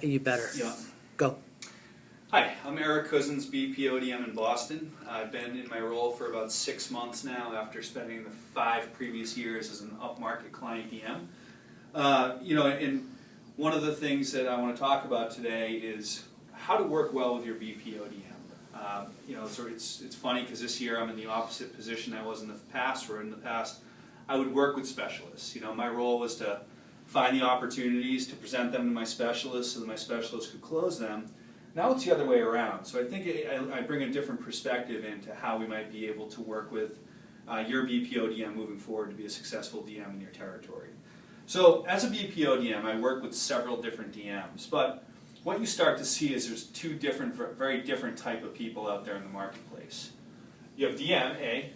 You better. Yeah. Go. Hi, I'm Erik Kusins, BPODM in Boston. I've been in my role for about 6 months now after spending the 5 previous years as an upmarket client DM. And one of the things that I want to talk about today is how to work well with your BPODM. It's funny because this year I'm in the opposite position I was in the past, where in the past I would work with specialists. My role was to find the opportunities to present them to my specialists so that my specialists could close them. Now it's the other way around. So I think I bring a different perspective into how we might be able to work with your BPO DM moving forward to be a successful DM in your territory. So as a BPO DM, I work with several different DMs, but what you start to see is there's two different, very different type of people out there in the marketplace. You have DM A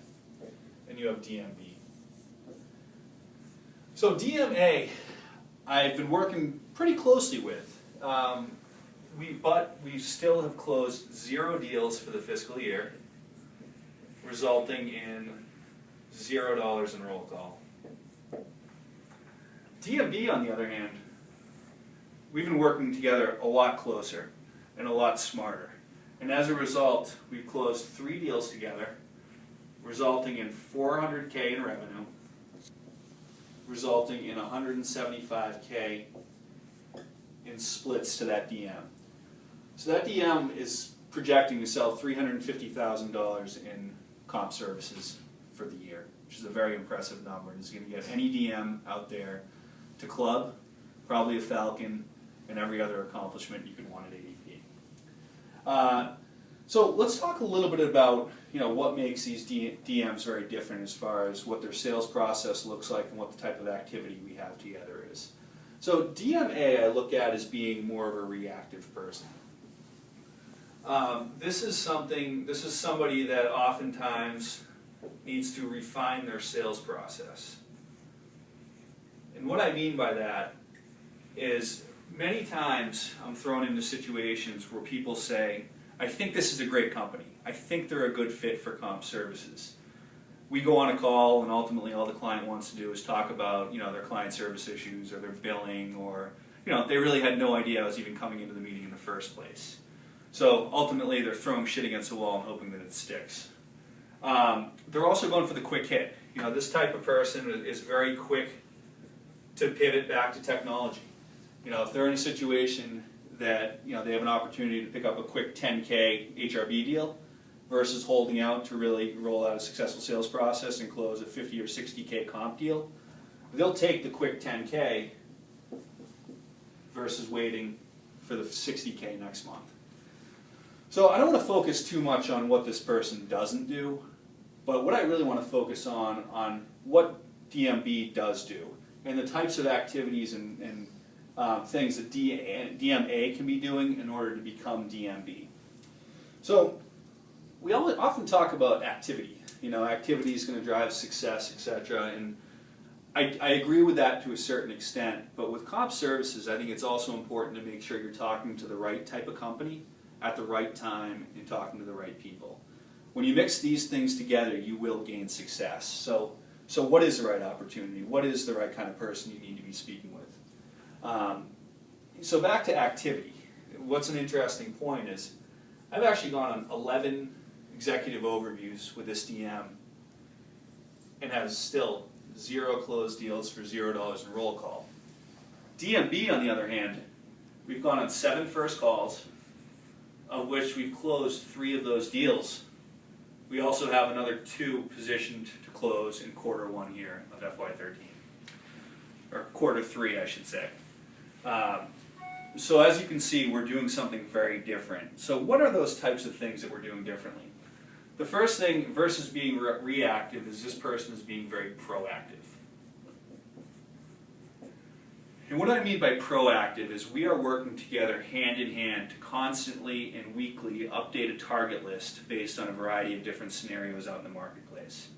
and you have DM B. So DM A, I've been working pretty closely with. We still have closed 0 deals for the fiscal year, resulting in $0 in roll call. DMB, on the other hand, we've been working together a lot closer and a lot smarter. And as a result, we've closed 3 deals together, resulting in $400K in revenue, resulting in $175K in splits to that DM. So that DM is projecting to sell $350,000 in comp services for the year, which is a very impressive number. It's going to get any DM out there to club, probably a Falcon, and every other accomplishment you could want at ADP. So let's talk a little bit about what makes these DMs very different as far as what their sales process looks like and what the type of activity we have together is. So DMA I look at as being more of a reactive person. This is somebody that oftentimes needs to refine their sales process. And what I mean by that is many times I'm thrown into situations where people say, I think this is a great company. I think they're a good fit for comp services. We go on a call and ultimately all the client wants to do is talk about their client service issues or their billing, or they really had no idea I was even coming into the meeting in the first place. So ultimately they're throwing shit against the wall and hoping that it sticks. They're also going for the quick hit. This type of person is very quick to pivot back to technology. If they're in a situation that they have an opportunity to pick up a quick 10K HRB deal versus holding out to really roll out a successful sales process and close a 50 or 60K comp deal, they'll take the quick 10K versus waiting for the 60K next month. So I don't want to focus too much on what this person doesn't do, but what I really want to focus on what DMB does do and the types of activities and things that DMA can be doing in order to become DMB. So we often talk about activity. Activity is going to drive success, etc. And I agree with that to a certain extent, but with comp services, I think it's also important to make sure you're talking to the right type of company at the right time and talking to the right people. When you mix these things together, you will gain success. So what is the right opportunity? What is the right kind of person you need to be speaking with? So back to activity. What's an interesting point is I've actually gone on 11 executive overviews with this DM and has still 0 closed deals for $0 in roll call. DMB, on the other hand, we've gone on 7 first calls, of which we've closed 3 of those deals. We also have another 2 positioned to close in Q1 here of FY13, or Q3, I should say. So as you can see, we're doing something very different. So what are those types of things that we're doing differently? The first thing, versus being reactive, is this person is being very proactive. And what I mean by proactive is we are working together hand in hand to constantly and weekly update a target list based on a variety of different scenarios out in the marketplace.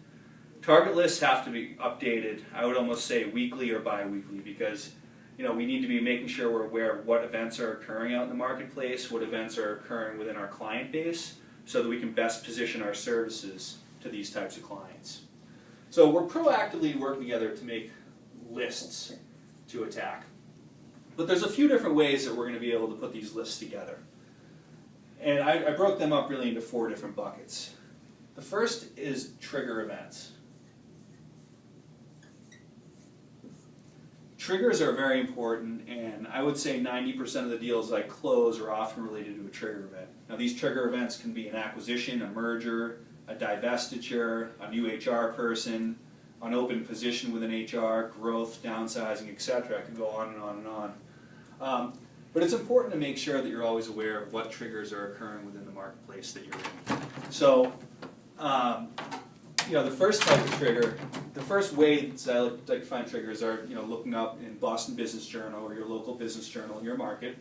Target lists have to be updated, I would almost say weekly or bi-weekly, because we need to be making sure we're aware of what events are occurring out in the marketplace, what events are occurring within our client base, so that we can best position our services to these types of clients. So we're proactively working together to make lists to attack. But there's a few different ways that we're going to be able to put these lists together. And I broke them up really into 4 different buckets. The first is trigger events. Triggers are very important, and I would say 90% of the deals I close are often related to a trigger event. Now these trigger events can be an acquisition, a merger, a divestiture, a new HR person, an open position within HR, growth, downsizing, etc. I could go on and on and on. But it's important to make sure that you're always aware of what triggers are occurring within the marketplace that you're in. So, the first type of trigger, the first way that I like to find triggers are, looking up in Boston Business Journal or your local business journal in your market.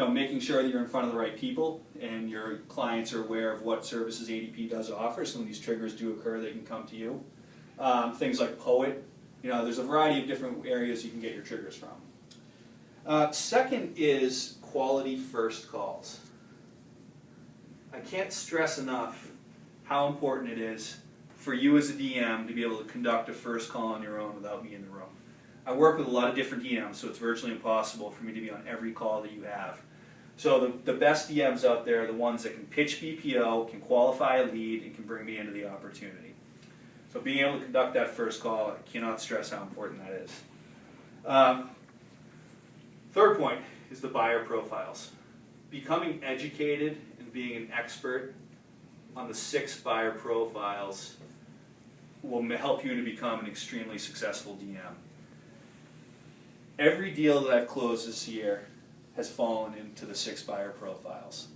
Making sure that you're in front of the right people and your clients are aware of what services ADP does offer. Some of these triggers do occur, they can come to you. Things like Poet, there's a variety of different areas you can get your triggers from. Second is quality first calls. I can't stress enough how important it is for you as a DM to be able to conduct a first call on your own without me in the room. I work with a lot of different DMs, so it's virtually impossible for me to be on every call that you have. So the best DMs out there are the ones that can pitch BPO, can qualify a lead, and can bring me into the opportunity. So being able to conduct that first call, I cannot stress how important that is. Third point is the buyer profiles. Becoming educated and being an expert on the 6 buyer profiles will help you to become an extremely successful DM. Every deal that I've closed this year has fallen into the 6 buyer profiles.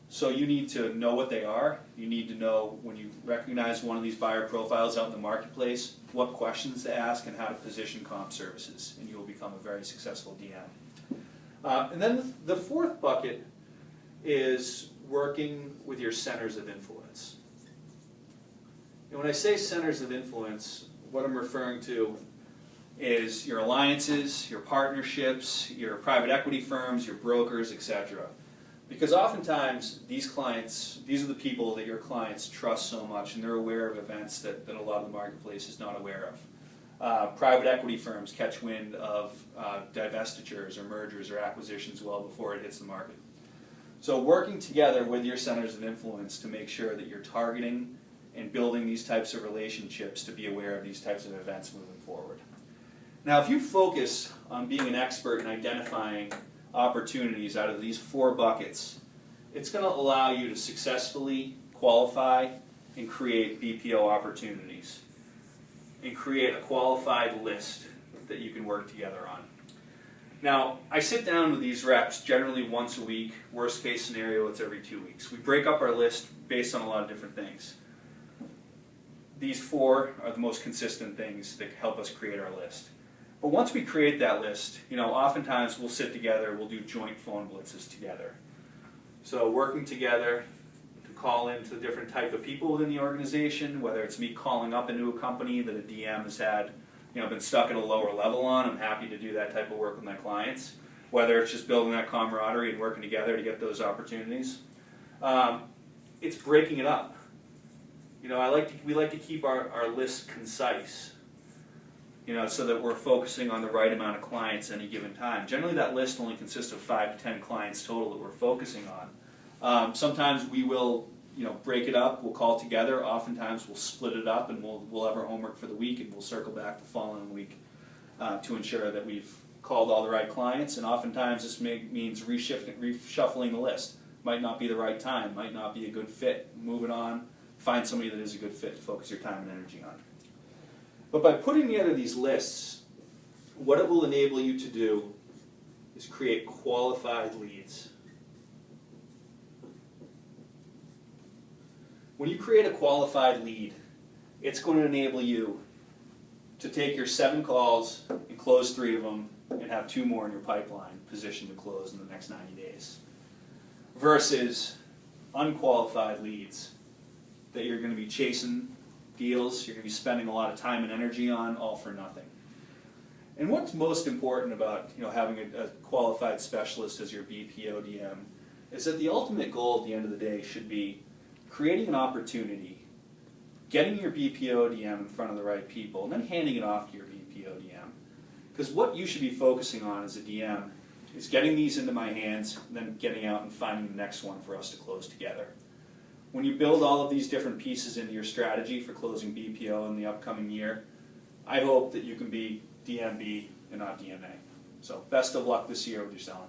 So you need to know what they are. You need to know when you recognize one of these buyer profiles out in the marketplace, what questions to ask and how to position comp services, and you will become a very successful DM. And then the 4th bucket is working with your centers of influence. And when I say centers of influence, what I'm referring to is your alliances, your partnerships, your private equity firms, your brokers, etc. Because oftentimes these clients, these are the people that your clients trust so much, and they're aware of events that a lot of the marketplace is not aware of. Private equity firms catch wind of divestitures or mergers or acquisitions well before it hits the market. So working together with your centers of influence to make sure that you're targeting and building these types of relationships to be aware of these types of events moving forward. Now if you focus on being an expert in identifying opportunities out of these 4 buckets, it's going to allow you to successfully qualify and create BPO opportunities and create a qualified list that you can work together on. Now, I sit down with these reps generally once a week. Worst case scenario, it's every 2 weeks. We break up our list based on a lot of different things. These 4 are the most consistent things that help us create our list. But once we create that list, oftentimes we'll sit together, we'll do joint phone blitzes together. So working together to call into different type of people within the organization, whether it's me calling up into a company that a DM has had, been stuck at a lower level on, I'm happy to do that type of work with my clients. Whether it's just building that camaraderie and working together to get those opportunities. It's breaking it up. We like to keep our list concise. So that we're focusing on the right amount of clients at any given time. Generally that list only consists of 5 to 10 clients total that we're focusing on. Sometimes we will break it up, we'll call together. Oftentimes we'll split it up and we'll have our homework for the week and we'll circle back the following week to ensure that we've called all the right clients. And oftentimes this means reshuffling the list. Might not be the right time, might not be a good fit. Move it on, find somebody that is a good fit to focus your time and energy on. But by putting together these lists, what it will enable you to do is create qualified leads. When you create a qualified lead, it's going to enable you to take your 7 calls and close 3 of them and have 2 more in your pipeline positioned to close in the next 90 days. Versus unqualified leads that you're going to be chasing deals, you're going to be spending a lot of time and energy on, all for nothing. And what's most important about having a qualified specialist as your BPODM is that the ultimate goal at the end of the day should be creating an opportunity, getting your BPODM in front of the right people, and then handing it off to your BPODM. Because what you should be focusing on as a DM is getting these into my hands, and then getting out and finding the next one for us to close together. When you build all of these different pieces into your strategy for closing BPO in the upcoming year, I hope that you can be DMB and not DMA. So best of luck this year with your selling.